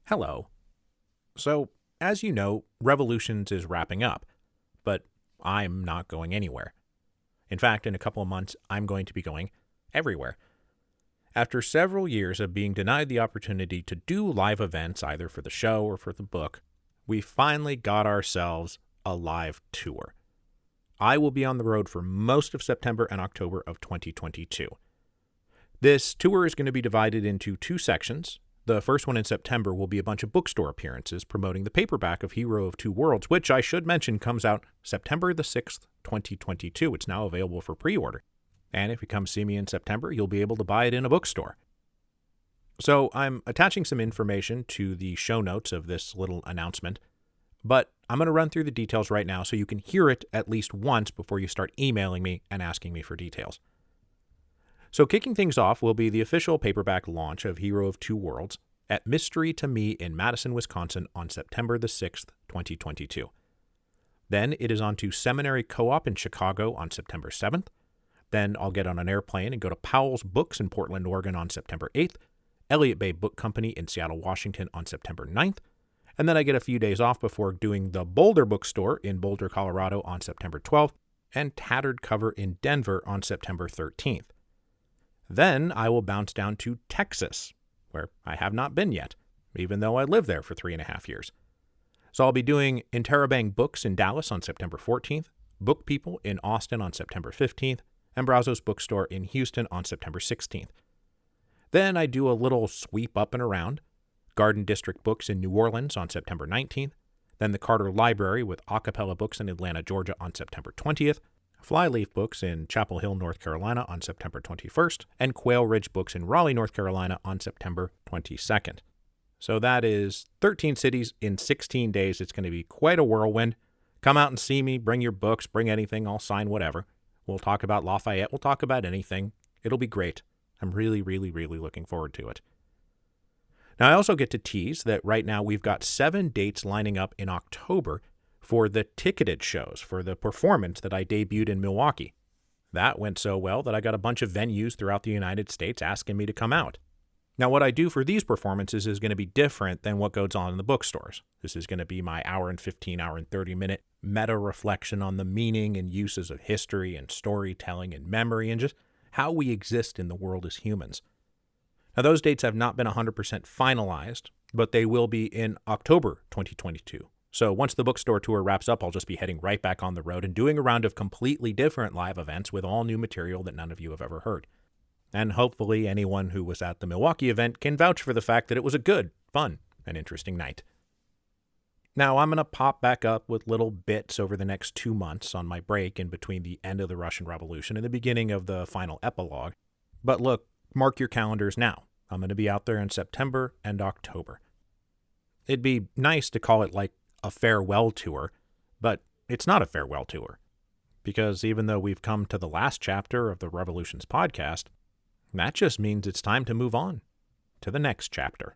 Hello. So, as you know, Revolutions is wrapping up, but I'm not going anywhere. In fact, in a couple of months, I'm going to be going everywhere. After several years of being denied the opportunity to do live events, either for the show or for the book, we finally got ourselves a live tour. I will be on the road for most of September and October of 2022. This tour is going to be divided into two sections. The first one in September will be a bunch of bookstore appearances promoting the paperback of Hero of Two Worlds, which I should mention comes out September the 6th, 2022. It's now available for pre-order. And if you come see me in September, you'll be able to buy it in a bookstore. So I'm attaching some information to the show notes of this little announcement, but I'm going to run through the details right now so you can hear it at least once before you start emailing me and asking me for details. So kicking things off will be the official paperback launch of Hero of Two Worlds at Mystery to Me in Madison, Wisconsin on September the 6th, 2022. Then it is on to Seminary Co-op in Chicago on September 7th. Then I'll get on an airplane and go to Powell's Books in Portland, Oregon on September 8th, Elliott Bay Book Company in Seattle, Washington on September 9th, and then I get a few days off before doing the Boulder Bookstore in Boulder, Colorado on September 12th, and Tattered Cover in Denver on September 13th. Then I will bounce down to Texas, where I have not been yet, even though I lived there for 3.5 years. So I'll be doing Interrobang Books in Dallas on September 14th, Book People in Austin on September 15th, and Brazos Bookstore in Houston on September 16th. Then I do a little sweep up and around, Garden District Books in New Orleans on September 19th, then the Carter Library with Acapella Books in Atlanta, Georgia on September 20th, Flyleaf Books in Chapel Hill, North Carolina on September 21st, and Quail Ridge Books in Raleigh, North Carolina on September 22nd. So that is 13 cities in 16 days. It's going to be quite a whirlwind. Come out and see me, bring your books, bring anything, I'll sign whatever. We'll talk about Lafayette, we'll talk about anything. It'll be great. I'm really, really, really looking forward to it. Now I also get to tease that right now we've got 7 dates lining up in October for the ticketed shows, for the performance that I debuted in Milwaukee. That went so well that I got a bunch of venues throughout the United States asking me to come out. Now, what I do for these performances is going to be different than what goes on in the bookstores. This is going to be my hour and 15, hour and 30-minute meta-reflection on the meaning and uses of history and storytelling and memory and just how we exist in the world as humans. Now, those dates have not been 100% finalized, but they will be in October 2022. So once the bookstore tour wraps up, I'll just be heading right back on the road and doing a round of completely different live events with all new material that none of you have ever heard. And hopefully anyone who was at the Milwaukee event can vouch for the fact that it was a good, fun, and interesting night. Now, I'm going to pop back up with little bits over the next 2 months on my break in between the end of the Russian Revolution and the beginning of the final epilogue. But look, mark your calendars now. I'm going to be out there in September and October. It'd be nice to call it like a farewell tour, but it's not a farewell tour. Because even though we've come to the last chapter of the Revolutions podcast, that just means it's time to move on to the next chapter.